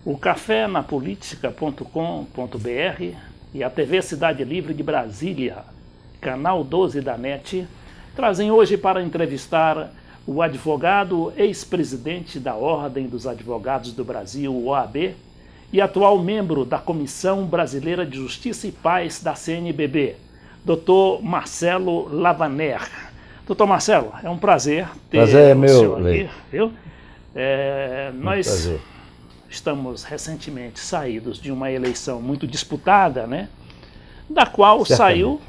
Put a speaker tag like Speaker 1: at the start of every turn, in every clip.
Speaker 1: o cafénapolitica.com.br e a TV Cidade Livre de Brasília, canal 12 da NET, trazem hoje para entrevistar o advogado ex-presidente da Ordem dos Advogados do Brasil, OAB, e atual membro da Comissão Brasileira de Justiça e Paz da CNBB, Dr. Marcelo Lavaner. Doutor Marcelo, é um prazer ter o senhor aqui, viu? Nós prazer. Estamos recentemente saídos de uma eleição muito disputada, né? Da qual saiu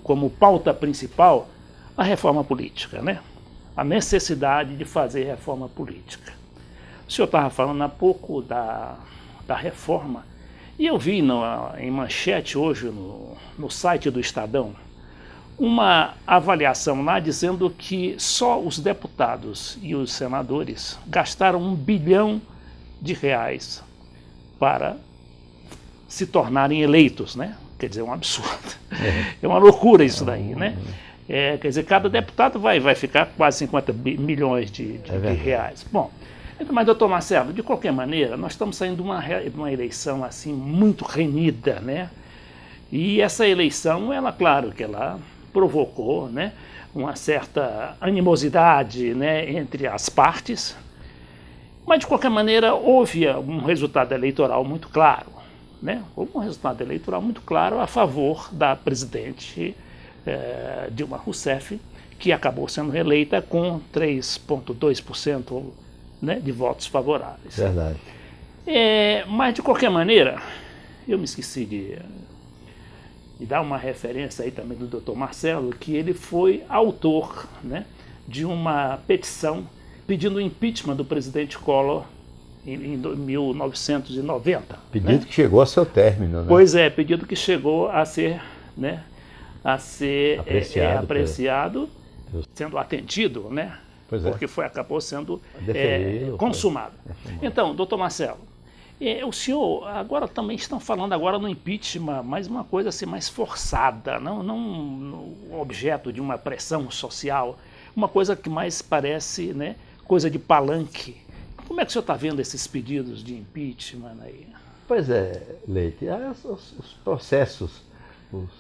Speaker 1: como pauta principal a reforma política, né? A necessidade de fazer reforma política. O senhor estava falando há pouco da reforma, e eu vi em manchete hoje no site do Estadão uma avaliação lá dizendo que só os deputados e os senadores gastaram R$ 1 bilhão para se tornarem eleitos, né? Quer dizer, é um absurdo. É uma loucura isso daí, né? Quer dizer, cada deputado vai ficar quase 50 milhões de reais. Bom, mas, doutor Marcelo, de qualquer maneira, nós estamos saindo de uma eleição assim muito renhida, né? E essa eleição, claro que ela provocou, né, uma certa animosidade, né, entre as partes, mas de qualquer maneira houve um resultado eleitoral muito claro, né? Houve um resultado eleitoral muito claro a favor da presidente Dilma Rousseff, que acabou sendo reeleita com 3,2%, né, de votos favoráveis.
Speaker 2: Verdade.
Speaker 1: Mas de qualquer maneira, eu me esqueci de dar uma referência aí também do doutor Marcelo, que ele foi autor, né, de uma petição pedindo o impeachment do presidente Collor em 1990.
Speaker 2: Pedido,
Speaker 1: né?
Speaker 2: Que chegou a seu término, né?
Speaker 1: Pois é, pedido que chegou a ser, né, apreciado, sendo atendido, né?
Speaker 2: Pois é.
Speaker 1: Porque acabou sendo consumado. Então, doutor Marcelo, o senhor agora também estão falando agora no impeachment, mas uma coisa assim mais forçada, não objeto de uma pressão social, uma coisa que mais parece, né, coisa de palanque. Como é que o senhor está vendo esses pedidos de impeachment aí?
Speaker 2: Pois é, Leite, os processos os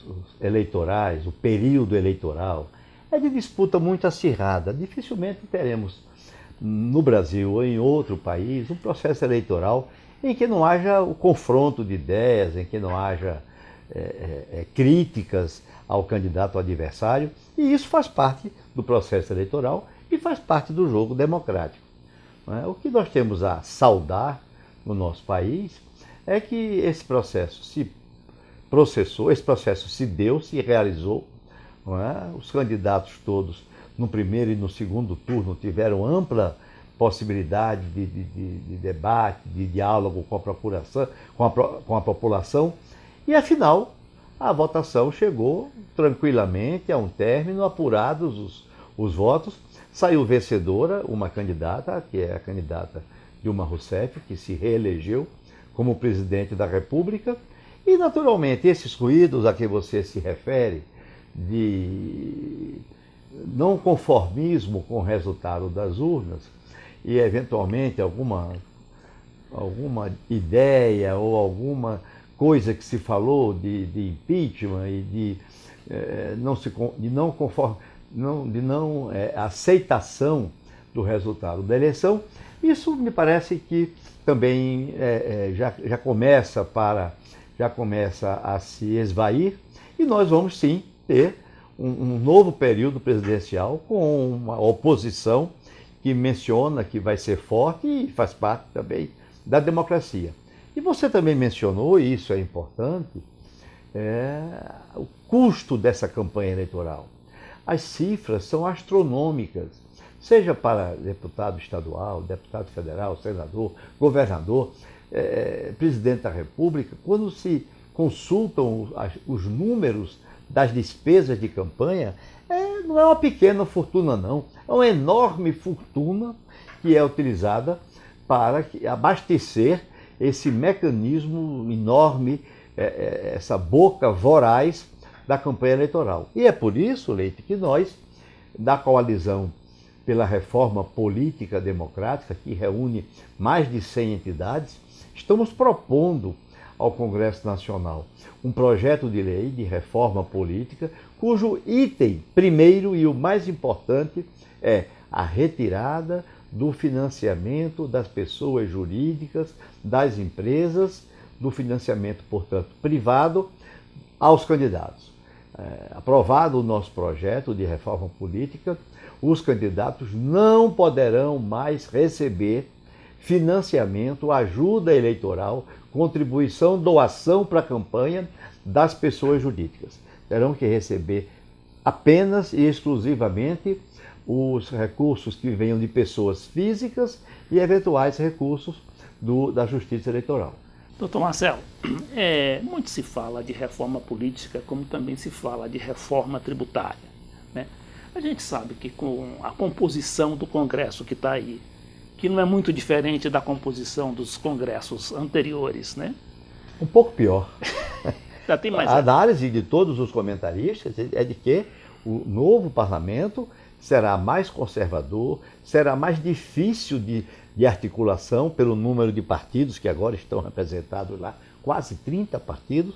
Speaker 2: eleitorais, o período eleitoral, é de disputa muito acirrada. Dificilmente teremos no Brasil ou em outro país um processo eleitoral em que não haja o confronto de ideias, em que não haja críticas ao candidato adversário, e isso faz parte do processo eleitoral e faz parte do jogo democrático. O que nós temos a saudar no nosso país é que esse processo se processou, esse processo se deu, se realizou. Os candidatos todos, no primeiro e no segundo turno, tiveram ampla possibilidade de debate, de diálogo com a população, e afinal a votação chegou tranquilamente a um término, apurados os votos, saiu vencedora uma candidata, que é a candidata Dilma Rousseff, que se reelegeu como presidente da República, e naturalmente esses ruídos a que você se refere, de não conformismo com o resultado das urnas, e eventualmente alguma ideia ou alguma coisa que se falou de impeachment e de não aceitação do resultado da eleição, isso me parece que também já começa a se esvair, e nós vamos sim ter um novo período presidencial com uma oposição que menciona que vai ser forte e faz parte também da democracia. E você também mencionou, e isso é importante, o custo dessa campanha eleitoral. As cifras são astronômicas, seja para deputado estadual, deputado federal, senador, governador, presidente da República. Quando se consultam os números das despesas de campanha, não é uma pequena fortuna, não. É uma enorme fortuna que é utilizada para abastecer esse mecanismo enorme, essa boca voraz da campanha eleitoral. E é por isso, Leite, que nós, da coalizão pela reforma política democrática, que reúne mais de 100 entidades, estamos propondo ao Congresso Nacional um projeto de lei de reforma política, cujo item primeiro e o mais importante é a retirada do financiamento das pessoas jurídicas, das empresas, do financiamento, portanto, privado aos candidatos. Aprovado o nosso projeto de reforma política, os candidatos não poderão mais receber financiamento, ajuda eleitoral, contribuição, doação para a campanha das pessoas jurídicas. Terão que receber apenas e exclusivamente os recursos que venham de pessoas físicas e eventuais recursos da Justiça Eleitoral.
Speaker 1: Doutor Marcelo, muito se fala de reforma política, como também se fala de reforma tributária, né? A gente sabe que com a composição do Congresso que está aí, que não é muito diferente da composição dos congressos anteriores, né?
Speaker 2: Um pouco pior.
Speaker 1: Já tem mais
Speaker 2: a análise de todos os comentaristas é de que o novo parlamento será mais conservador, será mais difícil de articulação pelo número de partidos que agora estão representados lá, quase 30 partidos,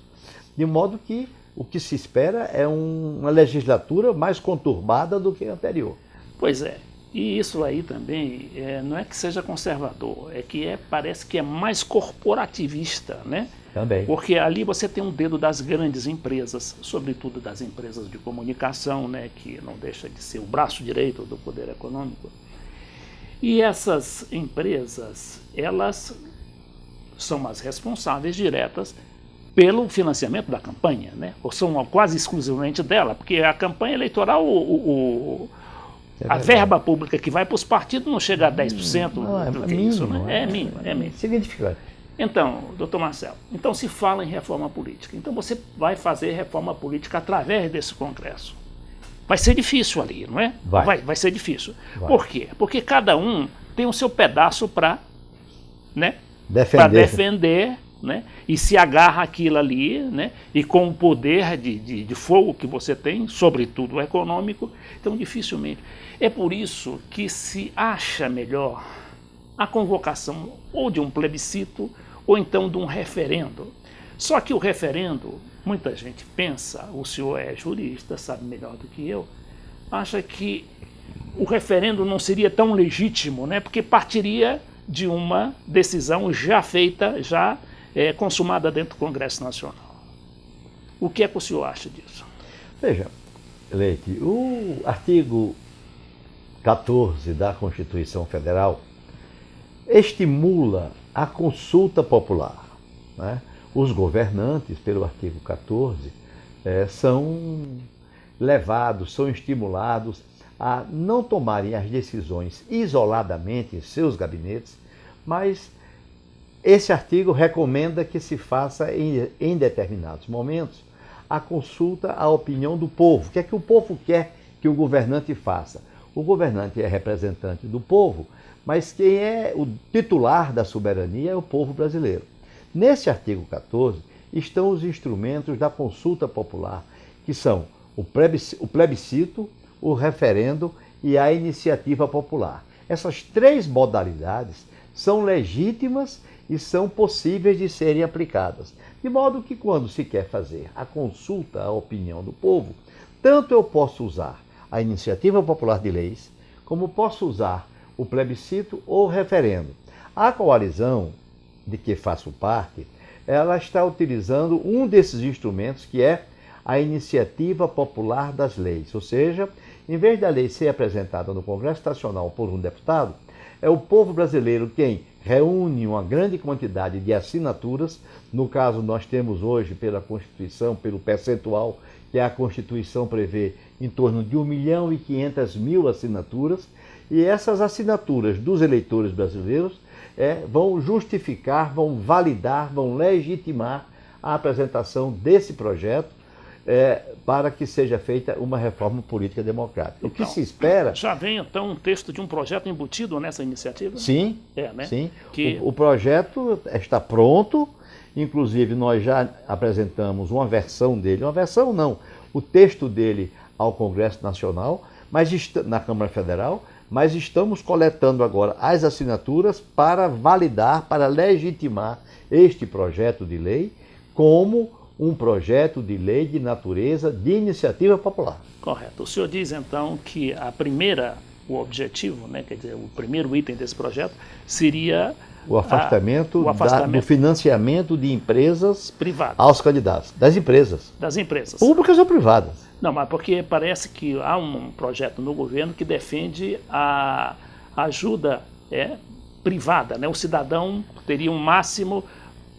Speaker 2: de modo que o que se espera é uma legislatura mais conturbada do que a anterior.
Speaker 1: Pois é, e isso aí também não é que seja conservador, é que parece que é mais corporativista, né?
Speaker 2: Também.
Speaker 1: Porque ali você tem um dedo das grandes empresas, sobretudo das empresas de comunicação, né, que não deixa de ser o braço direito do poder econômico. E essas empresas, elas são as responsáveis diretas pelo financiamento da campanha, né? Ou são quase exclusivamente dela, porque a campanha eleitoral, a verba pública que vai para os partidos não chega a 10% do que é isso, né? É mínimo.
Speaker 2: Significante.
Speaker 1: Então, doutor Marcelo, então se fala em reforma política. Então você vai fazer reforma política através desse Congresso. Vai ser difícil ali, não é? Vai ser difícil.
Speaker 2: Vai.
Speaker 1: Por quê? Porque cada um tem o seu pedaço para, né, defender, né, e se agarra aquilo ali, né, e com o poder de fogo que você tem, sobretudo o econômico, então dificilmente. É por isso que se acha melhor a convocação ou de um plebiscito ou então de um referendo. Só que o referendo, muita gente pensa, o senhor é jurista, sabe melhor do que eu, acha que o referendo não seria tão legítimo, né? Porque partiria de uma decisão já feita, já consumada dentro do Congresso Nacional. O que é que o senhor acha disso?
Speaker 2: Veja, Leite, o artigo 14 da Constituição Federal estimula a consulta popular, né? Os governantes, pelo artigo 14, são levados, são estimulados a não tomarem as decisões isoladamente em seus gabinetes, mas esse artigo recomenda que se faça em determinados momentos a consulta à opinião do povo. O que é que o povo quer que o governante faça? O governante é representante do povo, mas quem é o titular da soberania é o povo brasileiro. Nesse artigo 14 estão os instrumentos da consulta popular, que são o plebiscito, o referendo e a iniciativa popular. Essas três modalidades são legítimas e são possíveis de serem aplicadas. De modo que quando se quer fazer a consulta à opinião do povo, tanto eu posso usar a iniciativa popular de leis, como posso usar o plebiscito ou o referendo. A coalizão de que faço parte, ela está utilizando um desses instrumentos, que é a iniciativa popular das leis. Ou seja, em vez da lei ser apresentada no Congresso Nacional por um deputado, é o povo brasileiro quem reúne uma grande quantidade de assinaturas. No caso, nós temos hoje, pela Constituição, pelo percentual que a Constituição prevê, em torno de 1.500.000 assinaturas, e essas assinaturas dos eleitores brasileiros vão justificar, vão validar, vão legitimar a apresentação desse projeto para que seja feita uma reforma política democrática.
Speaker 1: Então,
Speaker 2: o que se espera...
Speaker 1: Já vem, então, um texto de um projeto embutido nessa iniciativa?
Speaker 2: Sim,
Speaker 1: né?
Speaker 2: Sim. O projeto está pronto, inclusive nós já apresentamos uma versão dele, uma versão não, o texto dele ao Congresso Nacional, mas na Câmara Federal, mas estamos coletando agora as assinaturas para validar, para legitimar este projeto de lei como um projeto de lei de natureza de iniciativa popular.
Speaker 1: Correto. O senhor diz, então, que o objetivo, né, quer dizer, o primeiro item desse projeto seria
Speaker 2: o afastamento do financiamento de empresas
Speaker 1: privadas
Speaker 2: aos candidatos. Das empresas. Públicas ou privadas.
Speaker 1: Não, mas porque parece que há um projeto no governo que defende a ajuda privada, né? O cidadão teria um máximo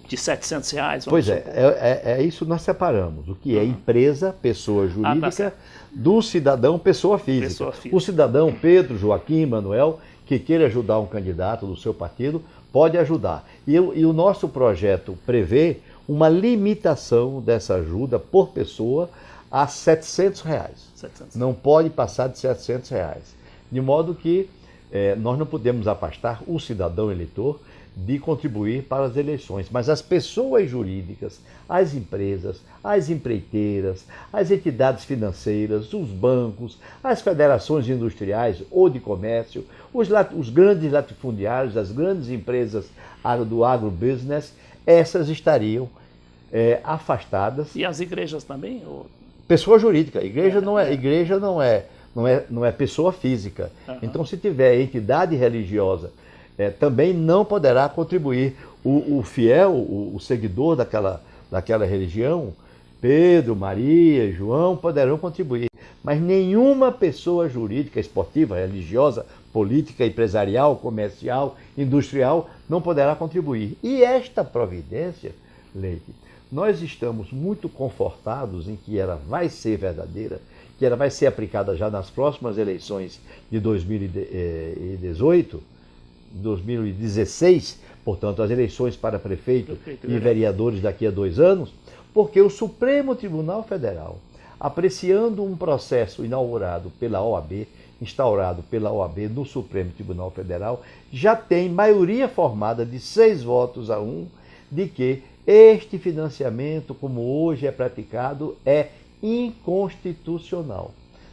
Speaker 1: de R$700.
Speaker 2: Pois é isso nós separamos. O que é empresa, pessoa jurídica, do cidadão, pessoa física. O cidadão Pedro, Joaquim, Manuel, que queira ajudar um candidato do seu partido, pode ajudar. E o nosso projeto prevê uma limitação dessa ajuda por pessoa a R$700. Não pode passar de R$700. De modo que nós não podemos afastar o cidadão eleitor de contribuir para as eleições, mas as pessoas jurídicas, as empresas, as empreiteiras, as entidades financeiras, os bancos, as federações industriais ou de comércio, os grandes latifundiários, as grandes empresas do agrobusiness, essas estariam afastadas.
Speaker 1: E as igrejas também?
Speaker 2: Pessoa jurídica. Igreja não é pessoa física. Uhum. Então, se tiver entidade religiosa, também não poderá contribuir. O fiel, o seguidor daquela religião, Pedro, Maria, João, poderão contribuir. Mas nenhuma pessoa jurídica, esportiva, religiosa, política, empresarial, comercial, industrial, não poderá contribuir. E esta providência, Leite, nós estamos muito confortados em que ela vai ser verdadeira, que ela vai ser aplicada já nas próximas eleições de 2016, portanto, as eleições para prefeito e vereadores daqui a 2 anos, porque o Supremo Tribunal Federal, apreciando um processo instaurado pela OAB no Supremo Tribunal Federal, já tem maioria formada de 6 votos a 1 de que este financiamento, como hoje é praticado, é inconstitucional.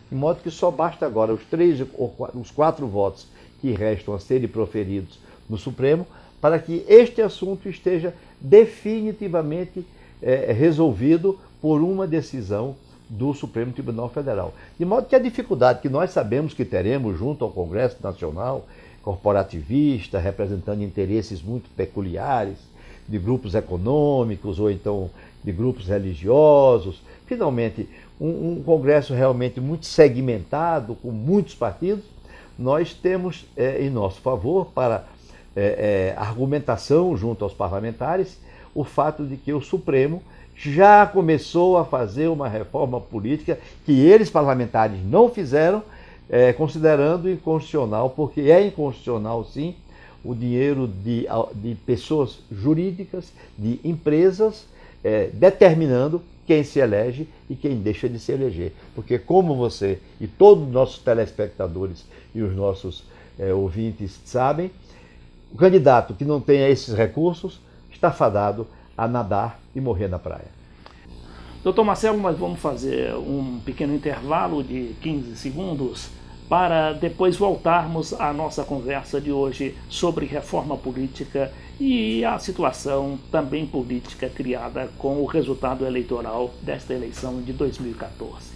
Speaker 2: De modo que só basta agora os 4 votos que restam a serem proferidos no Supremo para que este assunto esteja definitivamente resolvido por uma decisão do Supremo Tribunal Federal. De modo que a dificuldade que nós sabemos que teremos junto ao Congresso Nacional, corporativista, representando interesses muito peculiares, de grupos econômicos ou então de grupos religiosos, finalmente um Congresso realmente muito segmentado, com muitos partidos, nós temos em nosso favor, para argumentação junto aos parlamentares, o fato de que o Supremo já começou a fazer uma reforma política que eles, parlamentares, não fizeram, considerando inconstitucional, porque é inconstitucional, sim, o dinheiro de pessoas jurídicas, de empresas, determinando quem se elege e quem deixa de se eleger. Porque, como você e todos os nossos telespectadores e os nossos ouvintes sabem, o candidato que não tenha esses recursos está fadado a nadar e morrer na praia.
Speaker 1: Doutor Marcelo, nós vamos fazer um pequeno intervalo de 15 segundos para depois voltarmos à nossa conversa de hoje sobre reforma política e a situação também política criada com o resultado eleitoral desta eleição de 2014.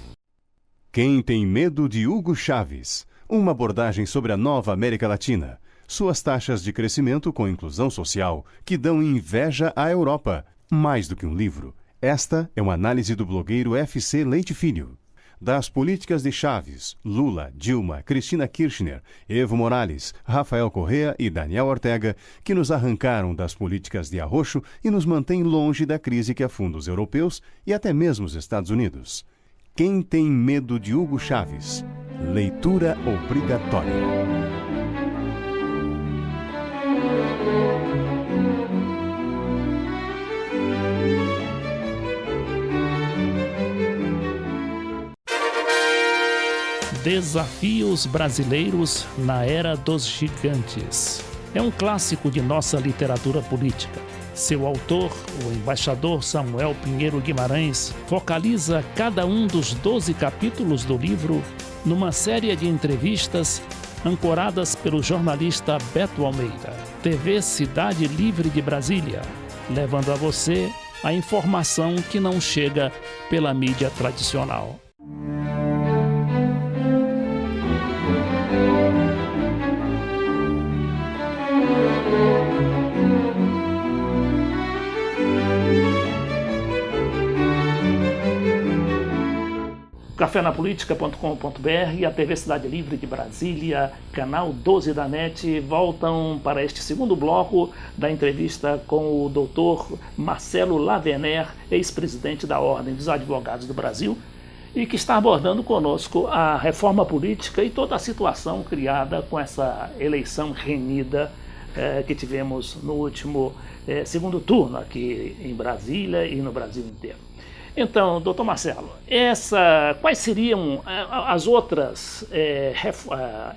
Speaker 3: Quem tem medo de Hugo Chávez? Uma abordagem sobre a nova América Latina. Suas taxas de crescimento com inclusão social que dão inveja à Europa. Mais do que um livro, esta é uma análise do blogueiro FC Leite Filho. Das políticas de Chávez, Lula, Dilma, Cristina Kirchner, Evo Morales, Rafael Correa e Daniel Ortega, que nos arrancaram das políticas de arroxo e nos mantêm longe da crise que afunda os europeus e até mesmo os Estados Unidos. Quem tem medo de Hugo Chávez? Leitura obrigatória.
Speaker 1: Desafios brasileiros na era dos gigantes. É um clássico de nossa literatura política. Seu autor, o embaixador Samuel Pinheiro Guimarães, focaliza cada um dos 12 capítulos do livro numa série de entrevistas ancoradas pelo jornalista Beto Almeida. TV Cidade Livre de Brasília, levando a você a informação que não chega pela mídia tradicional. Cafenapolitica.com.br e a TV Cidade Livre de Brasília, canal 12 da NET, voltam para este segundo bloco da entrevista com o Dr. Marcelo Laverner, ex-presidente da Ordem dos Advogados do Brasil, e que está abordando conosco a reforma política e toda a situação criada com essa eleição renhida que tivemos no último segundo turno aqui em Brasília e no Brasil inteiro. Então, doutor Marcelo, quais seriam as outras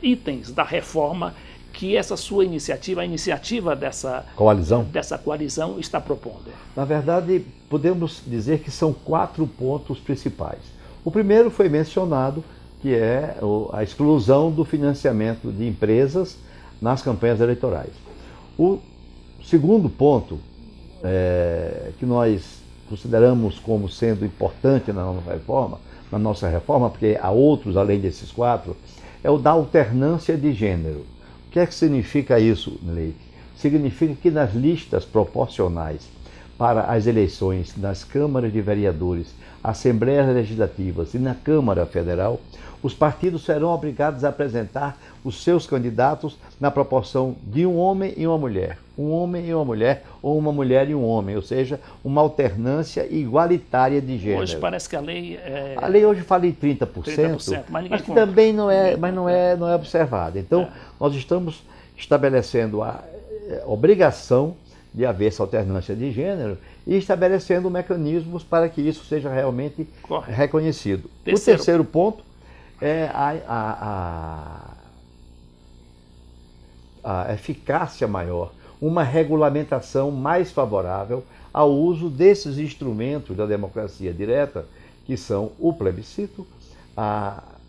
Speaker 1: itens da reforma que essa sua iniciativa, a iniciativa dessa coalizão está propondo?
Speaker 2: Na verdade, podemos dizer que são 4 pontos principais. O primeiro foi mencionado, que é a exclusão do financiamento de empresas nas campanhas eleitorais. O segundo ponto, que nós consideramos como sendo importante na nossa reforma, porque há outros além desses 4, é o da alternância de gênero. O que é que significa isso, Leite? Significa que nas listas proporcionais para as eleições nas câmaras de vereadores, assembleias legislativas e na Câmara Federal, os partidos serão obrigados a apresentar os seus candidatos na proporção de um homem e uma mulher. Um homem e uma mulher, ou uma mulher e um homem, ou seja, uma alternância igualitária de gênero.
Speaker 1: Hoje parece que a lei
Speaker 2: A lei hoje fala em 30%, mas que também não é observada. Então, nós estamos estabelecendo a obrigação de haver essa alternância de gênero e estabelecendo mecanismos para que isso seja realmente reconhecido. O terceiro ponto é a eficácia maior, uma regulamentação mais favorável ao uso desses instrumentos da democracia direta, que são o plebiscito,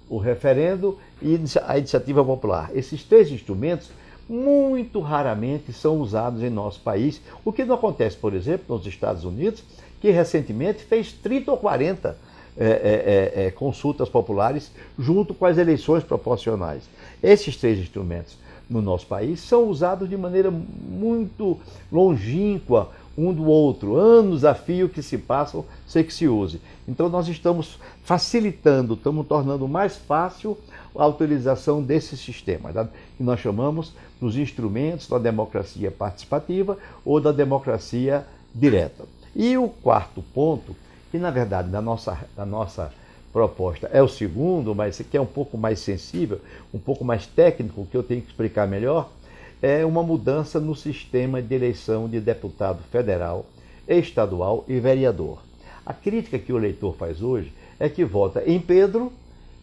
Speaker 2: o referendo e a iniciativa popular. Esses 3 instrumentos muito raramente são usados em nosso país, o que não acontece, por exemplo, nos Estados Unidos, que recentemente fez 30 ou 40 consultas populares junto com as eleições proporcionais. Esses 3 instrumentos no nosso país são usados de maneira muito longínqua um do outro, anos a fio que se passam sem que se use. Então nós estamos facilitando, estamos tornando mais fácil a utilização desse sistema, que nós chamamos dos instrumentos da democracia participativa ou da democracia direta. E o 4º ponto, que na verdade na nossa proposta é o segundo, mas esse aqui é um pouco mais sensível, um pouco mais técnico, que eu tenho que explicar melhor, é uma mudança no sistema de eleição de deputado federal, estadual e vereador. A crítica que o eleitor faz hoje é que vota em Pedro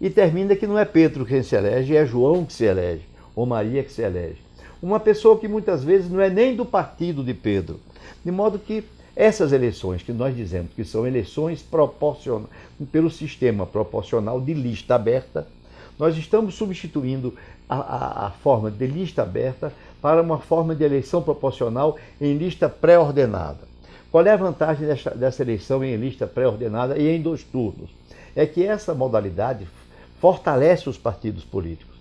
Speaker 2: e termina que não é Pedro quem se elege, é João que se elege, ou Maria que se elege. Uma pessoa que muitas vezes não é nem do partido de Pedro. De modo que essas eleições que nós dizemos que são eleições proporcionais, pelo sistema proporcional de lista aberta, nós estamos substituindo a forma de lista aberta para uma forma de eleição proporcional em lista pré-ordenada. Qual é a vantagem dessa eleição em lista pré-ordenada e em 2 turnos? É que essa modalidade fortalece os partidos políticos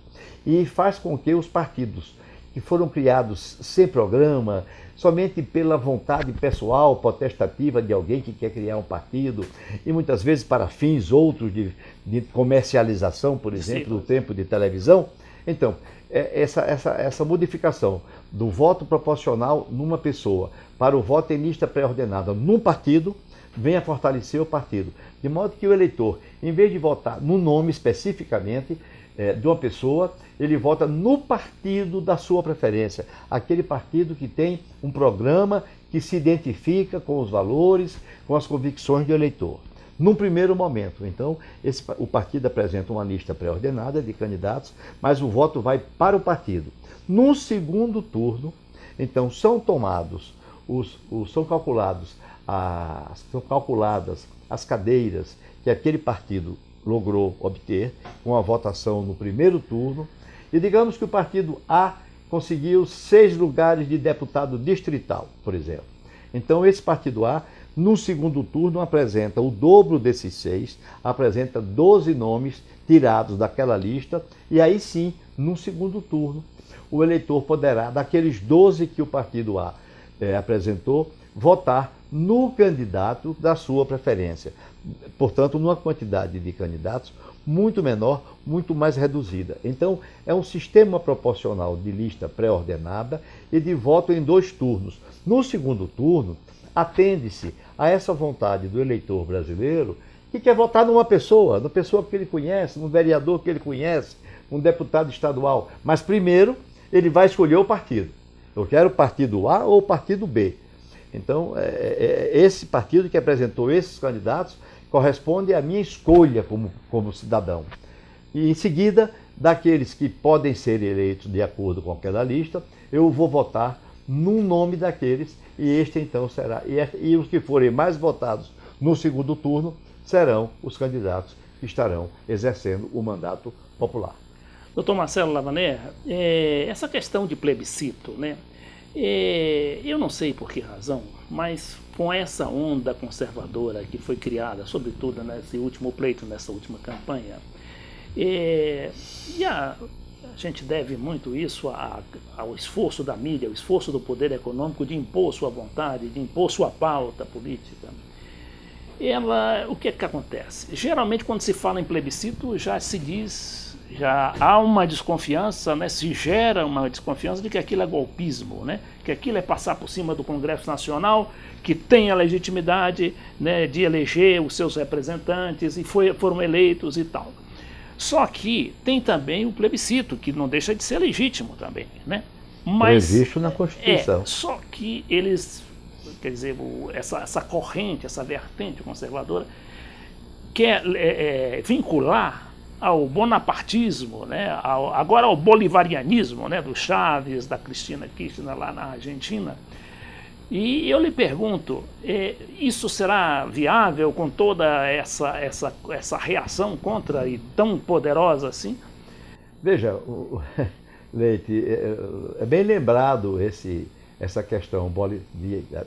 Speaker 2: e faz com que os partidos que foram criados sem programa, somente pela vontade pessoal, potestativa de alguém que quer criar um partido, e muitas vezes para fins outros de comercialização, por exemplo, do tempo de televisão. Então, essa modificação do voto proporcional numa pessoa para o voto em lista pré-ordenada num partido, vem a fortalecer o partido. De modo que o eleitor, em vez de votar no nome especificamente de uma pessoa, ele vota no partido da sua preferência. Aquele partido que tem um programa que se identifica com os valores, com as convicções do eleitor. Num primeiro momento, então, o partido apresenta uma lista pré-ordenada de candidatos, mas o voto vai para o partido. No segundo turno, então, são calculadas as cadeiras que aquele partido logrou obter com a votação no primeiro turno, E digamos que o partido A conseguiu 6 lugares de deputado distrital, por exemplo. Então, esse partido A, no segundo turno, apresenta o dobro desses 6, apresenta 12 nomes tirados daquela lista, e aí sim, no segundo turno, o eleitor poderá, daqueles 12 que o partido A apresentou, votar no candidato da sua preferência. Portanto, numa quantidade de candidatos muito menor, muito mais reduzida. Então, é um sistema proporcional de lista pré-ordenada e de voto em 2 turnos. No segundo turno, atende-se a essa vontade do eleitor brasileiro que quer votar numa pessoa que ele conhece, num vereador que ele conhece, um deputado estadual. Mas primeiro, ele vai escolher o partido. Eu quero o partido A ou o partido B. Então, esse partido que apresentou esses candidatos corresponde à minha escolha como cidadão. E em seguida, daqueles que podem ser eleitos de acordo com aquela lista, eu vou votar num nome daqueles, e este então será. E os que forem mais votados no segundo turno serão os candidatos que estarão exercendo o mandato popular.
Speaker 1: Doutor Marcelo Lavaner, essa questão de plebiscito, né? Eu não sei por que razão, mas com essa onda conservadora que foi criada, sobretudo nesse último pleito, nessa última campanha, e a gente deve muito isso ao esforço da mídia, ao esforço do poder econômico de impor sua vontade, de impor sua pauta política. O que acontece? Geralmente, quando se fala em plebiscito, já há uma desconfiança, né? Se gera uma desconfiança de que aquilo é golpismo, né? Que aquilo é passar por cima do Congresso Nacional, que tem a legitimidade, né, de eleger os seus representantes e foram eleitos e tal. Só que tem também o plebiscito, que não deixa de ser legítimo também, né? Mas
Speaker 2: previsto na Constituição.
Speaker 1: Só que eles, quer dizer, essa corrente, essa vertente conservadora quer vincular ao bonapartismo, né? Agora ao bolivarianismo, né? Do Chávez, da Cristina Kirchner lá na Argentina. E eu lhe pergunto, isso será viável com toda essa reação contra e tão poderosa assim?
Speaker 2: Veja, Leite, é bem lembrado essa questão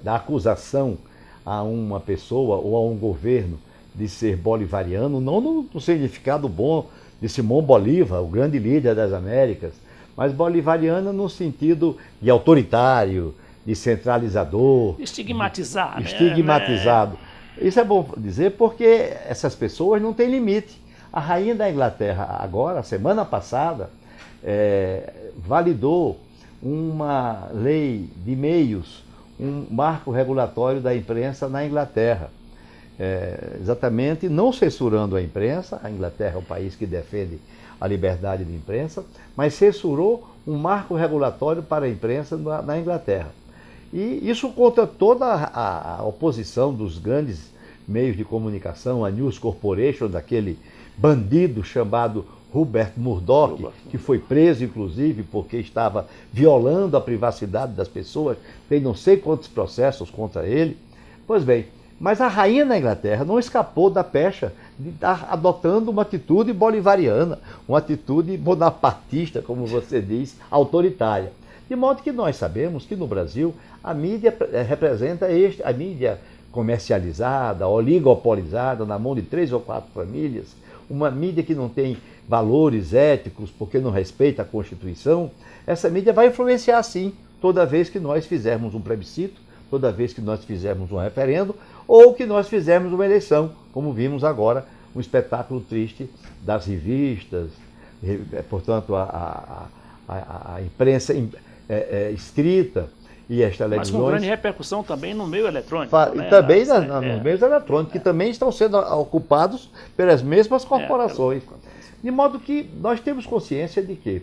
Speaker 2: da acusação a uma pessoa ou a um governo de ser bolivariano, não no significado bom de Simão Bolívar, o grande líder das Américas, mas bolivariano no sentido de autoritário, de centralizador.
Speaker 1: Estigmatizar.
Speaker 2: Estigmatizado. Né? Isso é bom dizer porque essas pessoas não têm limite. A rainha da Inglaterra, agora, semana passada, validou uma lei de meios, um marco regulatório da imprensa na Inglaterra. Exatamente, não censurando a imprensa, a Inglaterra é um país que defende a liberdade de imprensa, mas censurou um marco regulatório para a imprensa na Inglaterra. E isso contra toda a oposição dos grandes meios de comunicação, a News Corporation, daquele bandido chamado Rupert Murdoch, que foi preso, inclusive, porque estava violando a privacidade das pessoas, tem não sei quantos processos contra ele. Pois bem, mas a rainha da Inglaterra não escapou da pecha de estar adotando uma atitude bolivariana, uma atitude bonapartista, como você diz, autoritária. De modo que nós sabemos que no Brasil a mídia representa a mídia comercializada, oligopolizada, na mão de 3 ou 4 famílias, uma mídia que não tem valores éticos porque não respeita a Constituição. Essa mídia vai influenciar sim toda vez que nós fizermos um plebiscito, toda vez que nós fizermos um referendo ou que nós fizermos uma eleição, como vimos agora, um espetáculo triste das revistas, portanto a imprensa escrita e as televisões.
Speaker 1: Mas com grande repercussão também no meio eletrônico.
Speaker 2: E também nos meios eletrônicos, que também estão sendo ocupados pelas mesmas corporações. De modo que nós temos consciência de que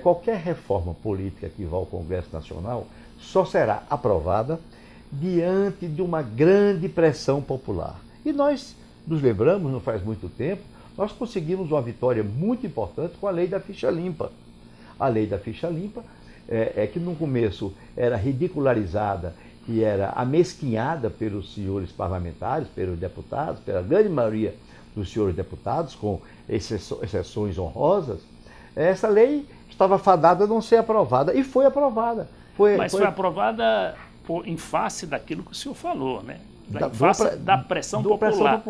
Speaker 2: qualquer reforma política que vá ao Congresso Nacional só será aprovada diante de uma grande pressão popular. E nós nos lembramos, não faz muito tempo, nós conseguimos uma vitória muito importante com a lei da ficha limpa. A lei da ficha limpa que no começo era ridicularizada e era amesquinhada pelos senhores parlamentares, pelos deputados, pela grande maioria dos senhores deputados, com exceções honrosas. Essa lei estava fadada a não ser aprovada, e foi aprovada.
Speaker 1: Mas foi aprovada em face daquilo que o senhor falou, né? Em face da pressão popular.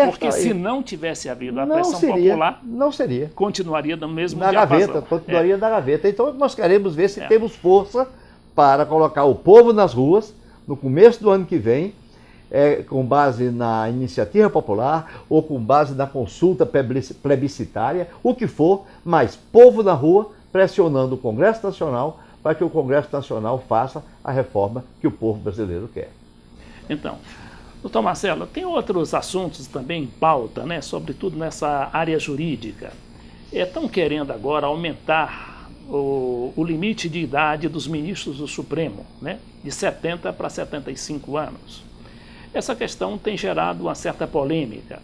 Speaker 1: Porque se não tivesse havido a pressão popular,
Speaker 2: não seria.
Speaker 1: Continuaria no mesmo
Speaker 2: na gaveta, continuaria na gaveta. Então nós queremos ver se temos força para colocar o povo nas ruas no começo do ano que vem, com base na iniciativa popular ou com base na consulta plebiscitária, o que for, mas povo na rua pressionando o Congresso Nacional para que o Congresso Nacional faça a reforma que o povo brasileiro quer.
Speaker 1: Então, doutor Marcelo, tem outros assuntos também em pauta, né? Sobretudo nessa área jurídica. Estão querendo agora aumentar o limite de idade dos ministros do Supremo, né? De 70 para 75 anos. Essa questão tem gerado uma certa polêmica.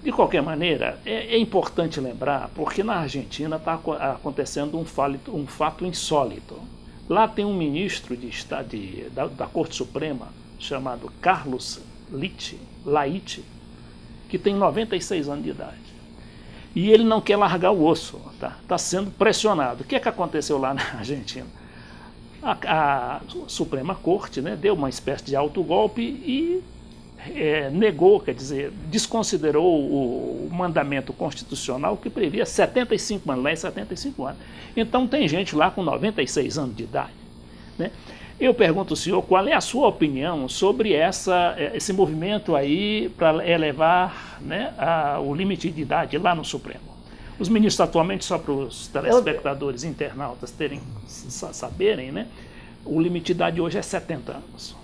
Speaker 1: De qualquer maneira, é importante lembrar, porque na Argentina está acontecendo um fato insólito. Lá tem um ministro da Corte Suprema, chamado Carlos Laiche, que tem 96 anos de idade. E ele não quer largar o osso, está sendo pressionado. O que aconteceu lá na Argentina? A Suprema Corte, né, deu uma espécie de autogolpe e negou, quer dizer, desconsiderou o mandamento constitucional que previa 75 anos, lá é 75 anos. Então tem gente lá com 96 anos de idade, né? Eu pergunto ao senhor qual é a sua opinião sobre esse movimento aí para elevar, né, o limite de idade lá no Supremo. Os ministros atualmente, só para os telespectadores internautas saberem, né, o limite de idade hoje é 70 anos.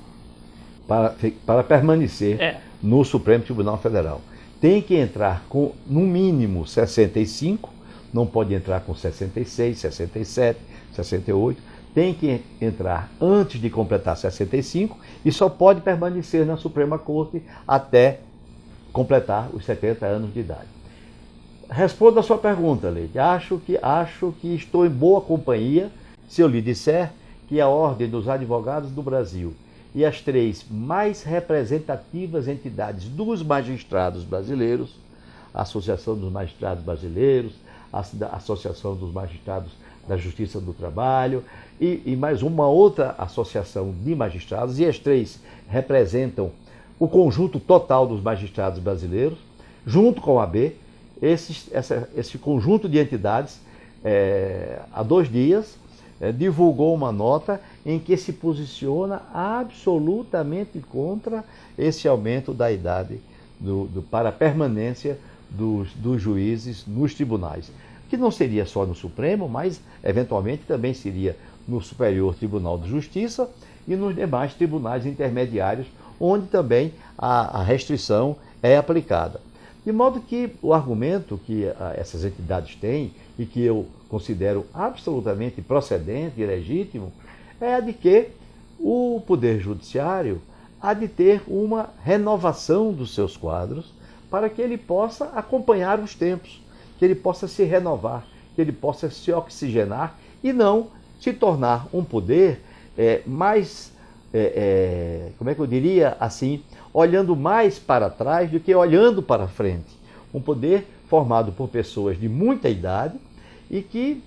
Speaker 2: Para permanecer no Supremo Tribunal Federal. Tem que entrar com, no mínimo, 65, não pode entrar com 66, 67, 68, tem que entrar antes de completar 65 e só pode permanecer na Suprema Corte até completar os 70 anos de idade. Respondo a sua pergunta, Leite. Acho que estou em boa companhia se eu lhe disser que a Ordem dos Advogados do Brasil e as 3 mais representativas entidades dos magistrados brasileiros, a Associação dos Magistrados Brasileiros, a Associação dos Magistrados da Justiça do Trabalho e mais uma outra associação de magistrados, e as 3 representam o conjunto total dos magistrados brasileiros, junto com a AB, esse conjunto de entidades, há 2 dias, divulgou uma nota em que se posiciona absolutamente contra esse aumento da idade para a permanência dos juízes nos tribunais, que não seria só no Supremo, mas eventualmente também seria no Superior Tribunal de Justiça e nos demais tribunais intermediários, onde também a restrição é aplicada. De modo que o argumento que essas entidades têm, e que eu considero absolutamente procedente e legítimo, é a de que o Poder Judiciário há de ter uma renovação dos seus quadros para que ele possa acompanhar os tempos, que ele possa se renovar, que ele possa se oxigenar e não se tornar um poder mais, como é que eu diria assim, olhando mais para trás do que olhando para frente. Um poder formado por pessoas de muita idade e que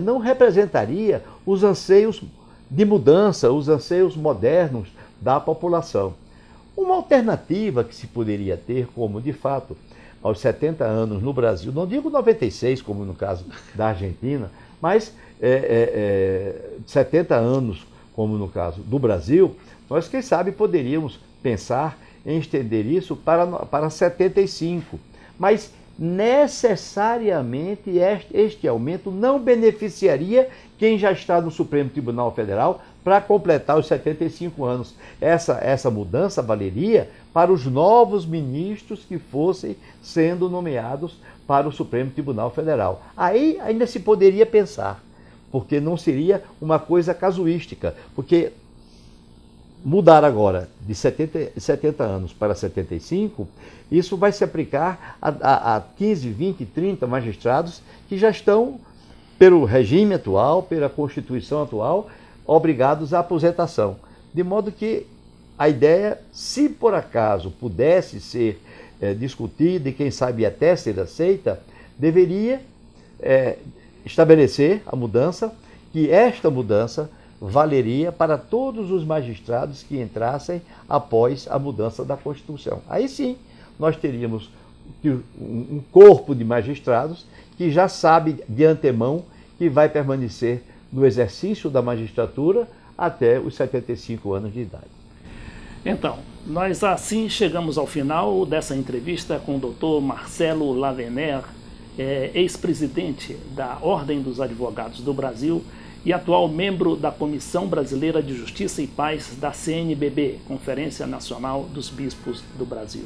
Speaker 2: não representaria os anseios de mudança, os anseios modernos da população. Uma alternativa que se poderia ter, como de fato, aos 70 anos no Brasil, não digo 96, como no caso da Argentina, mas 70 anos, como no caso do Brasil, nós, quem sabe, poderíamos pensar em estender isso para 75. Mas necessariamente este aumento não beneficiaria quem já está no Supremo Tribunal Federal para completar os 75 anos. Essa mudança valeria para os novos ministros que fossem sendo nomeados para o Supremo Tribunal Federal. Aí ainda se poderia pensar, porque não seria uma coisa casuística, porque mudar agora de 70 anos para 75, isso vai se aplicar a 15, 20, 30 magistrados que já estão, pelo regime atual, pela Constituição atual, obrigados à aposentação. De modo que a ideia, se por acaso pudesse ser discutida e quem sabe até ser aceita, deveria estabelecer a mudança, que esta mudança valeria para todos os magistrados que entrassem após a mudança da Constituição. Aí sim, nós teríamos um corpo de magistrados que já sabe de antemão que vai permanecer no exercício da magistratura até os 75 anos de idade.
Speaker 1: Então, nós assim chegamos ao final dessa entrevista com o Dr. Marcelo Lavener, ex-presidente da Ordem dos Advogados do Brasil e atual membro da Comissão Brasileira de Justiça e Paz da CNBB, Conferência Nacional dos Bispos do Brasil.